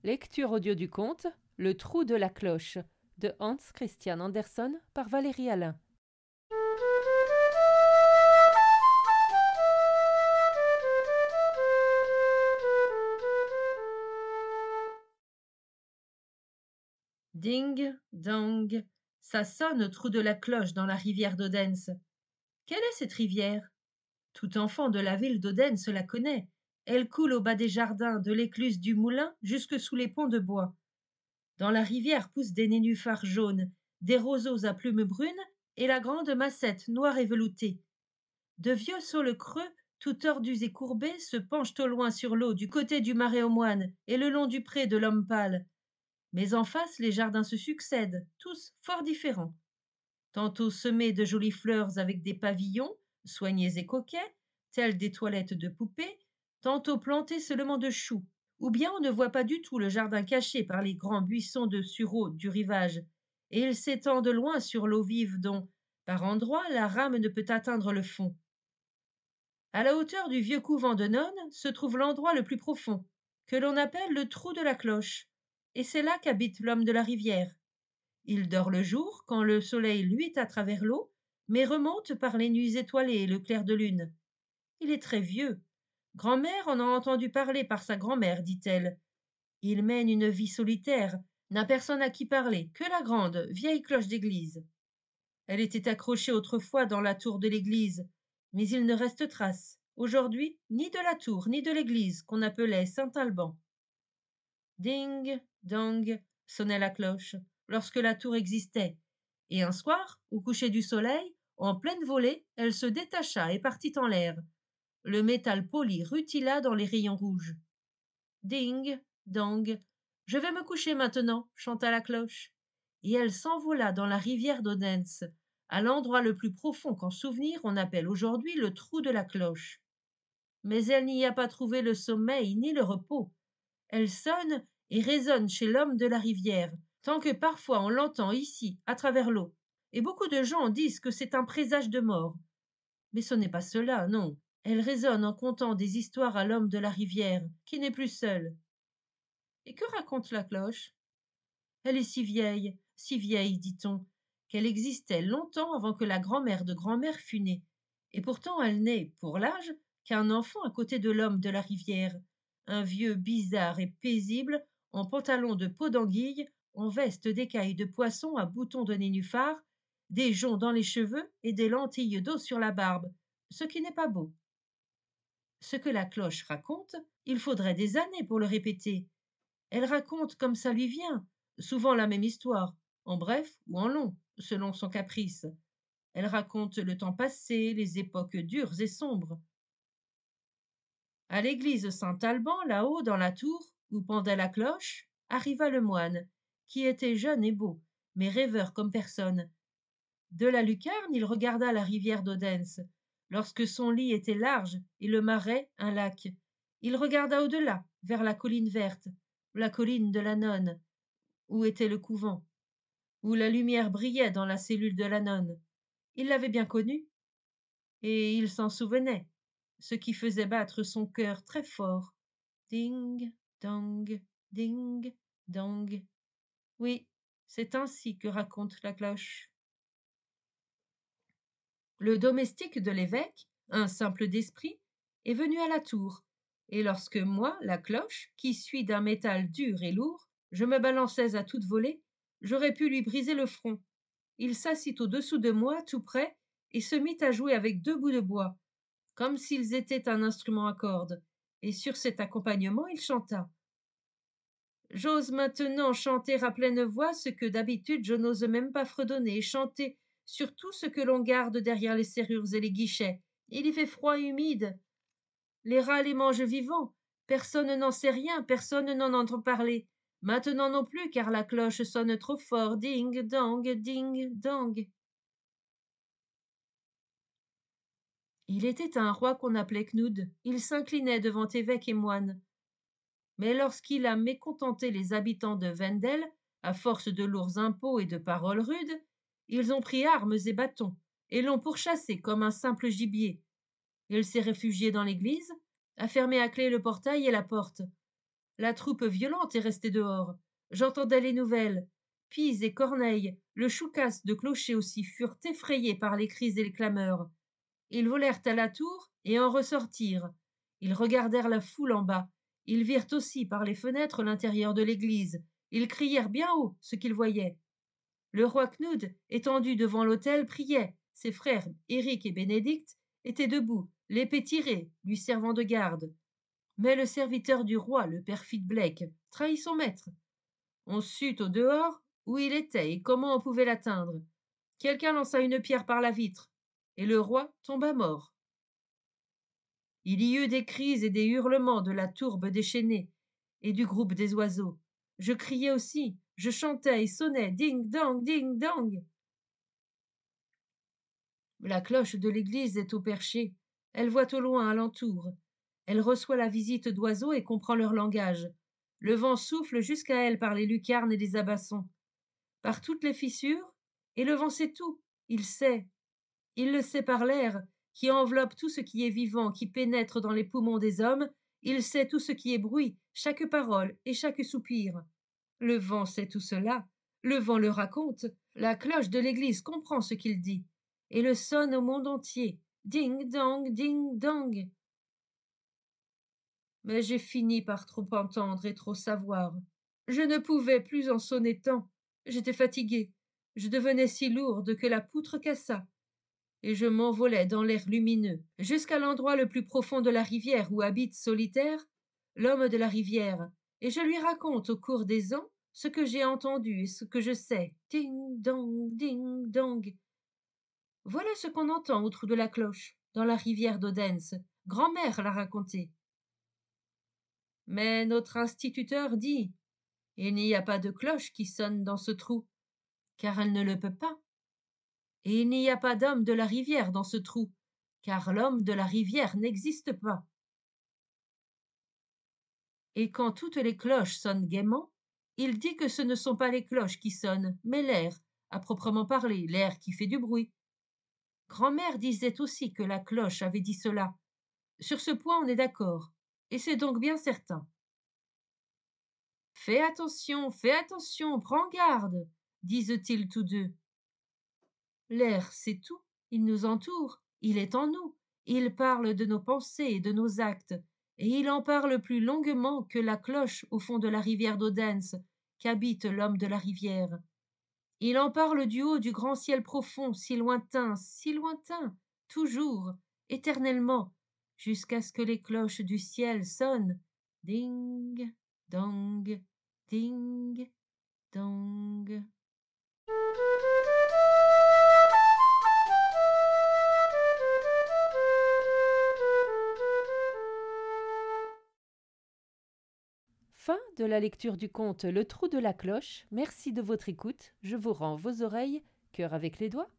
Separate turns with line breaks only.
Lecture audio du conte Le trou de la cloche de Hans Christian Andersen par Valérie Alain.
Ding, dong, ça sonne au trou de la cloche dans la rivière d'Odense. Quelle est cette rivière? Tout enfant de la ville d'Odense la connaît. Elle coule au bas des jardins, de l'écluse du moulin jusque sous les ponts de bois. Dans la rivière poussent des nénuphars jaunes, des roseaux à plumes brunes et la grande massette noire et veloutée. De vieux saules creux, tout tordus et courbés, se penchent au loin sur l'eau du côté du marais aux moines et le long du pré de l'homme pâle. Mais en face, les jardins se succèdent, tous fort différents. Tantôt semés de jolies fleurs avec des pavillons, soignés et coquets, tels des toilettes de poupées, tantôt plantés seulement de choux, ou bien on ne voit pas du tout le jardin caché par les grands buissons de sureau du rivage, et il s'étend de loin sur l'eau vive dont, par endroits, la rame ne peut atteindre le fond. À la hauteur du vieux couvent de nonnes se trouve l'endroit le plus profond, que l'on appelle le trou de la cloche, et c'est là qu'habite l'homme de la rivière. Il dort le jour, quand le soleil luit à travers l'eau, mais remonte par les nuits étoilées et le clair de lune. Il est très vieux. Grand-mère en a entendu parler par sa grand-mère, dit-elle. Il mène une vie solitaire, n'a personne à qui parler, que la grande, vieille cloche d'église. Elle était accrochée autrefois dans la tour de l'église, mais il ne reste trace, aujourd'hui, ni de la tour, ni de l'église, qu'on appelait Saint-Alban. Ding, dong, sonnait la cloche, lorsque la tour existait, et un soir, au coucher du soleil, en pleine volée, elle se détacha et partit en l'air. Le métal poli rutila dans les rayons rouges. Ding, dong, je vais me coucher maintenant, chanta la cloche. Et elle s'envola dans la rivière d'Odense, à l'endroit le plus profond qu'en souvenir on appelle aujourd'hui le trou de la cloche. Mais elle n'y a pas trouvé le sommeil ni le repos. Elle sonne et résonne chez l'homme de la rivière, tant que parfois on l'entend ici, à travers l'eau. Et beaucoup de gens disent que c'est un présage de mort. Mais ce n'est pas cela, non. Elle résonne en contant des histoires à l'homme de la rivière, qui n'est plus seul. Et que raconte la cloche? Elle est si vieille, dit-on, qu'elle existait longtemps avant que la grand-mère de grand-mère fût née. Et pourtant elle n'est, pour l'âge, qu'un enfant à côté de l'homme de la rivière, un vieux bizarre et paisible, en pantalon de peau d'anguille, en veste d'écailles de poisson à boutons de nénuphar, des joncs dans les cheveux et des lentilles d'eau sur la barbe, ce qui n'est pas beau. Ce que la cloche raconte, il faudrait des années pour le répéter. Elle raconte comme ça lui vient, souvent la même histoire, en bref ou en long, selon son caprice. Elle raconte le temps passé, les époques dures et sombres. À l'église Saint-Alban, là-haut dans la tour, où pendait la cloche, arriva le moine, qui était jeune et beau, mais rêveur comme personne. De la lucarne, il regarda la rivière d'Odense, lorsque son lit était large et le marais un lac. Il regarda au-delà, vers la colline verte, la colline de la nonne, où était le couvent, où la lumière brillait dans la cellule de la nonne. Il l'avait bien connue, et il s'en souvenait, ce qui faisait battre son cœur très fort. Ding, dong, ding, dong. Oui, c'est ainsi que raconte la cloche. Le domestique de l'évêque, un simple d'esprit, est venu à la tour, et lorsque moi, la cloche, qui suis d'un métal dur et lourd, je me balançais à toute volée, j'aurais pu lui briser le front. Il s'assit au-dessous de moi, tout près, et se mit à jouer avec deux bouts de bois, comme s'ils étaient un instrument à cordes, et sur cet accompagnement il chanta. J'ose maintenant chanter à pleine voix ce que d'habitude je n'ose même pas fredonner, et chanter surtout ce que l'on garde derrière les serrures et les guichets. Il y fait froid et humide. Les rats les mangent vivants. Personne n'en sait rien, personne n'en entend parler. Maintenant non plus, car la cloche sonne trop fort. Ding dong, ding dong. Il était un roi qu'on appelait Knud. Il s'inclinait devant évêques et moines. Mais lorsqu'il a mécontenté les habitants de Wendel, à force de lourds impôts et de paroles rudes, ils ont pris armes et bâtons, et l'ont pourchassé comme un simple gibier. Il s'est réfugié dans l'église, a fermé à clé le portail et la porte. La troupe violente est restée dehors. J'entendais les nouvelles. Pise et Corneille, le choucas de clocher aussi, furent effrayés par les cris et les clameurs. Ils volèrent à la tour et en ressortirent. Ils regardèrent la foule en bas. Ils virent aussi par les fenêtres l'intérieur de l'église. Ils crièrent bien haut ce qu'ils voyaient. Le roi Knud, étendu devant l'autel, priait. Ses frères, Éric et Bénédicte, étaient debout, l'épée tirée, lui servant de garde. Mais le serviteur du roi, le perfide Blake, trahit son maître. On sut au dehors où il était et comment on pouvait l'atteindre. Quelqu'un lança une pierre par la vitre, et le roi tomba mort. Il y eut des cris et des hurlements de la tourbe déchaînée et du groupe des oiseaux. Je criais aussi, je chantais et sonnais, ding dong, ding dong. La cloche de l'église est au perché. Elle voit au loin alentour. Elle reçoit la visite d'oiseaux et comprend leur langage. Le vent souffle jusqu'à elle par les lucarnes et les abassons, par toutes les fissures, et le vent sait tout. Il sait. Il le sait par l'air, qui enveloppe tout ce qui est vivant, qui pénètre dans les poumons des hommes. Il sait tout ce qui est bruit, chaque parole et chaque soupir. Le vent sait tout cela. Le vent le raconte. La cloche de l'église comprend ce qu'il dit et le sonne au monde entier. Ding dong, ding dong. Mais j'ai fini par trop entendre et trop savoir. Je ne pouvais plus en sonner tant. J'étais fatiguée. Je devenais si lourde que la poutre cassa, et je m'envolais dans l'air lumineux, jusqu'à l'endroit le plus profond de la rivière où habite solitaire l'homme de la rivière, et je lui raconte au cours des ans ce que j'ai entendu et ce que je sais. Ding dong, ding dong. Voilà ce qu'on entend au trou de la cloche, dans la rivière d'Odense. Grand-mère l'a raconté. Mais notre instituteur dit: il n'y a pas de cloche qui sonne dans ce trou, car elle ne le peut pas. Et il n'y a pas d'homme de la rivière dans ce trou, car l'homme de la rivière n'existe pas. Et quand toutes les cloches sonnent gaiement, il dit que ce ne sont pas les cloches qui sonnent, mais l'air, à proprement parler, l'air qui fait du bruit. Grand-mère disait aussi que la cloche avait dit cela. Sur ce point, on est d'accord, et c'est donc bien certain. Fais attention, prends garde, disent-ils tous deux. L'air, c'est tout, il nous entoure, il est en nous, il parle de nos pensées et de nos actes, et il en parle plus longuement que la cloche au fond de la rivière d'Odense, qu'habite l'homme de la rivière. Il en parle du haut du grand ciel profond, si lointain, toujours, éternellement, jusqu'à ce que les cloches du ciel sonnent. Ding, dong, ding, dong.
Fin de la lecture du conte Le trou de la cloche. Merci de votre écoute. Je vous rends vos oreilles, cœur avec les doigts.